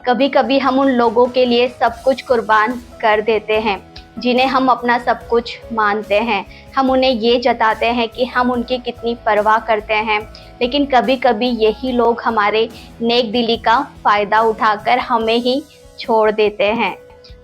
कभी कभी हम उन लोगों के लिए सब कुछ कुर्बान कर देते हैं जिन्हें हम अपना सब कुछ मानते हैं। हम उन्हें ये जताते हैं कि हम उनकी कितनी परवाह करते हैं, लेकिन कभी कभी यही लोग हमारे नेक दिली का फ़ायदा उठाकर हमें ही छोड़ देते हैं,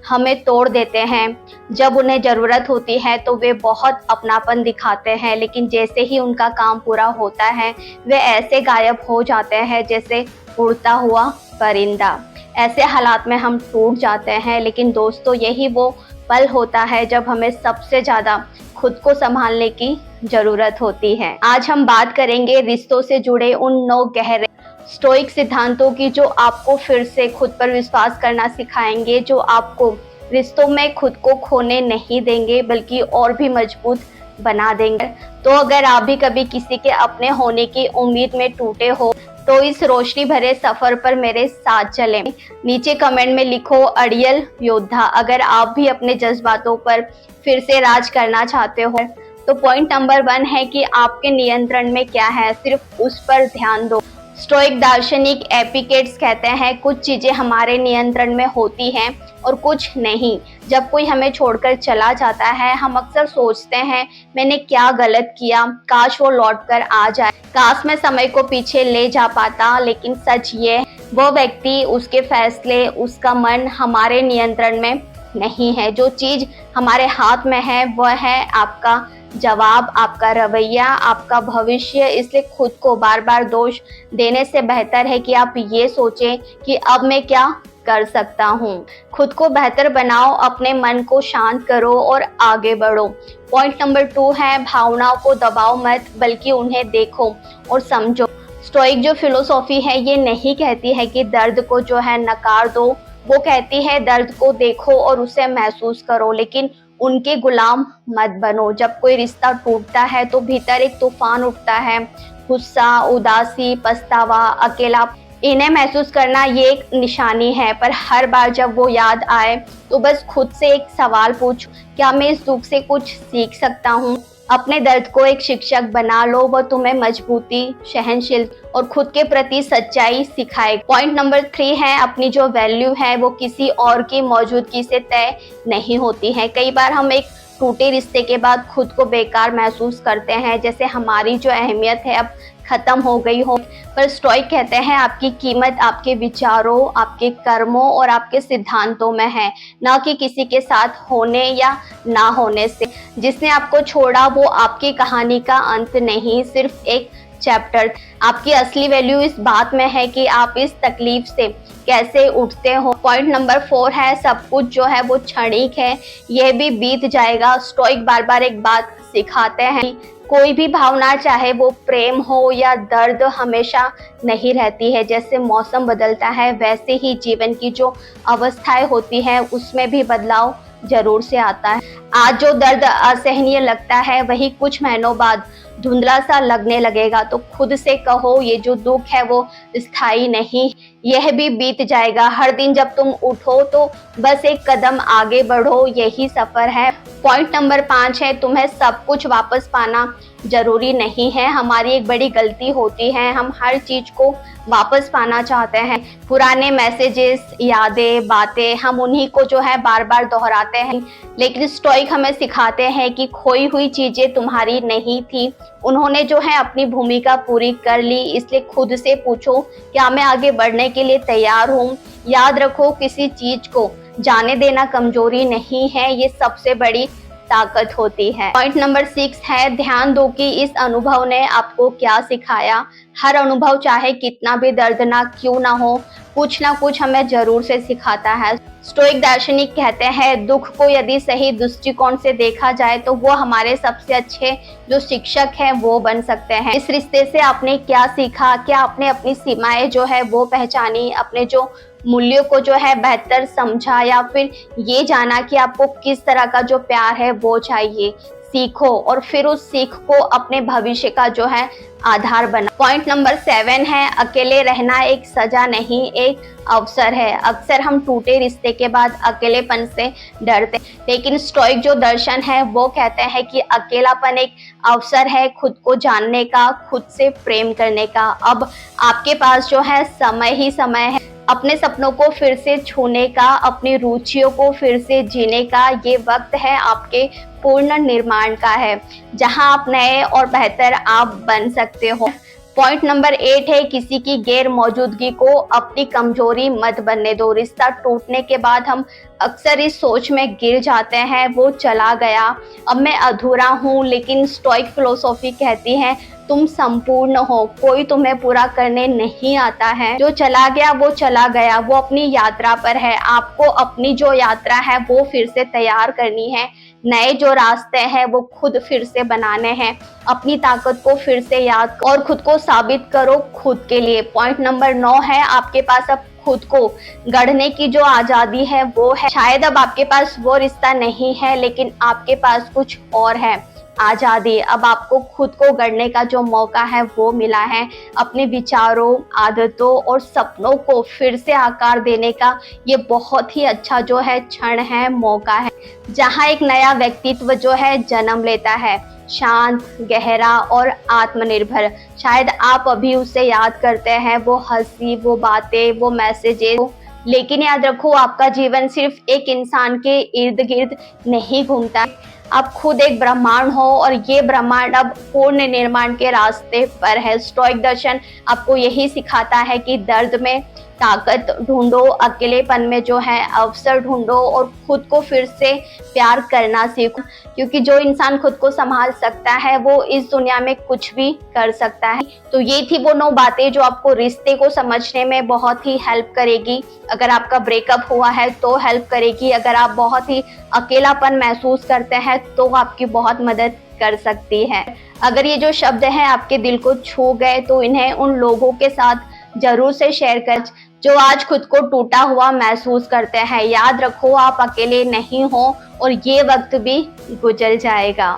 हमें तोड़ देते हैं। जब उन्हें ज़रूरत होती है तो वे बहुत अपनापन दिखाते हैं, लेकिन जैसे ही उनका काम पूरा होता है वे ऐसे गायब हो जाते हैं जैसे उड़ता हुआ परिंदा। ऐसे हालात में हम टूट जाते हैं। लेकिन दोस्तों, यही वो पल होता है जब हमें सबसे ज़्यादा खुद को संभालने की ज़रूरत होती है। आज हम बात करेंगे रिश्तों से जुड़े उन 9 गहरे स्टोइक सिद्धांतों की जो आपको फिर से खुद पर विश्वास करना सिखाएंगे, जो आपको रिश्तों में खुद को खोने नहीं देंगे बल्कि और भी मजबूत बना देंगे। तो अगर आप भी कभी किसी के अपने होने की उम्मीद में टूटे हो तो इस रोशनी भरे सफर पर मेरे साथ चलें। नीचे कमेंट में लिखो अड़ियल योद्धा अगर आप भी अपने जज्बातों पर फिर से राज करना चाहते हो। तो पॉइंट नंबर 1 है कि आपके नियंत्रण में क्या है, सिर्फ उस पर ध्यान दो। स्टोइक दार्शनिक एपिक्टेट्स कहते हैं कुछ चीजें हमारे नियंत्रण में होती हैं और कुछ नहीं। जब कोई हमें छोड़कर चला जाता है हम अक्सर सोचते हैं मैंने क्या गलत किया, काश वो लौट कर आ जाए, काश मैं समय को पीछे ले जा पाता। लेकिन सच ये वो व्यक्ति, उसके फैसले, उसका मन हमारे नियंत्रण में नहीं है। जो चीज हमारे हाथ में है वह है आपका जवाब, आपका रवैया, आपका भविष्य। इसलिए खुद को बार बार दोष देने से बेहतर है कि आप ये सोचें कि अब मैं क्या कर सकता हूँ। खुद को बेहतर बनाओ, अपने मन को शांत करो और आगे बढ़ो। पॉइंट नंबर 2 है भावनाओं को दबाओ मत बल्कि उन्हें देखो और समझो। स्टोइक जो फिलोसॉफी है ये नहीं कहती है कि दर्द को जो है नकार दो, वो कहती है दर्द को देखो और उसे महसूस करो, लेकिन उनके गुलाम मत बनो। जब कोई रिश्ता टूटता है तो भीतर एक तूफान उठता है, गुस्सा, उदासी, पछतावा, अकेला। इन्हें महसूस करना ये एक निशानी है, पर हर बार जब वो याद आए तो बस खुद से एक सवाल पूछो, क्या मैं इस दुख से कुछ सीख सकता हूँ। अपने दर्द को एक शिक्षक बना लो, वो तुम्हें मजबूती, सहनशील और खुद के प्रति सच्चाई सिखाए। पॉइंट नंबर 3 है अपनी जो वैल्यू है वो किसी और की मौजूदगी से तय नहीं होती है। कई बार हम एक टूटे रिश्ते के बाद खुद को बेकार महसूस करते हैं, जैसे हमारी जो अहमियत है अब खत्म हो गई हो। पर स्टोइक कहते हैं आपकी कीमत आपके विचारों, आपके कर्मों और आपके सिद्धांतों में है, ना कि किसी के साथ होने या ना होने से। जिसने आपको छोड़ा वो आपकी कहानी का अंत नहीं, सिर्फ एक चैप्टर। आपकी असली वैल्यू इस बात में है कि आप इस तकलीफ से कैसे उठते हो। पॉइंट नंबर 4 है सब कुछ जो है वो क्षणिक है, यह भी बीत जाएगा। स्टोइक बार बार एक बात सिखाते हैं, कोई भी भावना, चाहे वो प्रेम हो या दर्द, हमेशा नहीं रहती है। जैसे मौसम बदलता है वैसे ही जीवन की जो अवस्थाएं होती हैं उसमें भी बदलाव जरूर से आता है। आज जो दर्द असहनीय लगता है वही कुछ महीनों बाद धुंधला सा लगने लगेगा। तो खुद से कहो ये जो दुख है वो स्थायी नहीं, यह भी बीत जाएगा। हर दिन जब तुम उठो तो बस एक कदम आगे बढ़ो, यही सफर है। पॉइंट नंबर 5 है तुम्हें सब कुछ वापस पाना जरूरी नहीं है। हमारी एक बड़ी गलती होती है, हम हर चीज को वापस पाना चाहते हैं। पुराने मैसेजेस, यादें, बातें, हम उन्हीं को जो है बार बार दोहराते हैं। लेकिन स्टोइक हमें सिखाते हैं कि खोई हुई चीजें तुम्हारी नहीं थी, उन्होंने जो है अपनी भूमिका पूरी कर ली। इसलिए खुद से पूछो क्या मैं आगे बढ़ने के लिए तैयार हूँ। याद रखो किसी चीज को जाने देना कमजोरी नहीं है, ये सबसे बड़ी ताकत होती है। पॉइंट नंबर 6 है ध्यान दो कि इस अनुभव ने आपको क्या सिखाया। हर अनुभव चाहे कितना भी दर्दनाक क्यों ना हो, कुछ ना कुछ हमें जरूर से सिखाता है। स्टोइक दार्शनिक कहते हैं दुख को यदि सही दृष्टिकोण से देखा जाए तो वो हमारे सबसे अच्छे जो शिक्षक हैं वो बन सकते हैं। इस रिश्ते से आपने क्या सीखा, क्या आपने अपनी सीमाएं जो है वो पहचानी, अपने जो मूल्यों को जो है बेहतर समझा, या फिर ये जाना कि आपको किस तरह का जो प्यार है वो चाहिए। सीखो और फिर उस सीख को अपने भविष्य का जो है आधार बना। पॉइंट नंबर 7 है अकेले रहना एक सजा नहीं, एक अवसर है। अक्सर हम टूटे रिश्ते के बाद अकेलेपन से डरते, लेकिन स्टोइक जो दर्शन है वो कहते हैं कि अकेलापन एक अवसर है खुद को जानने का, खुद से प्रेम करने का। अब आपके पास जो है समय ही समय है अपने सपनों को फिर से छूने का, अपनी रुचियों को फिर से जीने का ये वक्त है आपके पूर्ण निर्माण का है, जहां आप नए और बेहतर आप बन सकते हो। पॉइंट नंबर 8 है, किसी की गैर मौजूदगी को अपनी कमजोरी मत बनने दो। रिश्ता टूटने के बाद हम अक्सर इस सोच में गिर जाते हैं, वो चला गया, अब मैं अधूरा हूँ। लेकिन स्टोइक फिलोसॉफी कहती है तुम संपूर्ण हो, कोई तुम्हें पूरा करने नहीं आता है। जो चला गया वो चला गया, वो अपनी यात्रा पर है। आपको अपनी जो यात्रा है वो फिर से तैयार करनी है। नए जो रास्ते हैं वो खुद फिर से बनाने हैं। अपनी ताकत को फिर से याद और खुद को साबित करो खुद के लिए। पॉइंट नंबर 9 है, आपके पास अब खुद को गढ़ने की जो आजादी है वो है। शायद अब आपके पास वो रिश्ता नहीं है, लेकिन आपके पास कुछ और है, आजादी। अब आपको खुद को गढ़ने का जो मौका है वो मिला है। अपने विचारों, आदतों और सपनों को फिर से आकार देने का ये बहुत ही अच्छा जो है क्षण है, मौका है, जहाँ एक नया व्यक्तित्व जो है जन्म लेता है, शांत, गहरा और आत्मनिर्भर। शायद आप अभी उसे याद करते हैं, वो हंसी, वो बातें, वो मैसेजेस। लेकिन याद रखो, आपका जीवन सिर्फ एक इंसान के इर्द गिर्द नहीं घूमता। आप खुद एक ब्रह्मांड हो और ये ब्रह्मांड अब पूर्ण निर्माण के रास्ते पर है। स्टोइक दर्शन आपको यही सिखाता है कि दर्द में ताकत ढूंढो, अकेलेपन में जो है अवसर ढूंढो और खुद को फिर से प्यार करना सीखो। क्योंकि जो इंसान खुद को संभाल सकता है वो इस दुनिया में कुछ भी कर सकता है। तो ये थी वो 9 बातें जो आपको रिश्ते को समझने में बहुत ही हेल्प करेगी। अगर आपका ब्रेकअप हुआ है तो हेल्प करेगी। अगर आप बहुत ही अकेलापन महसूस करते हैं तो आपकी बहुत मदद कर सकती है। अगर ये जो शब्द हैं आपके दिल को छू गए तो इन्हें उन लोगों के साथ जरूर से शेयर कर जो आज खुद को टूटा हुआ महसूस करते हैं। याद रखो, आप अकेले नहीं हो और ये वक्त भी गुजर जाएगा।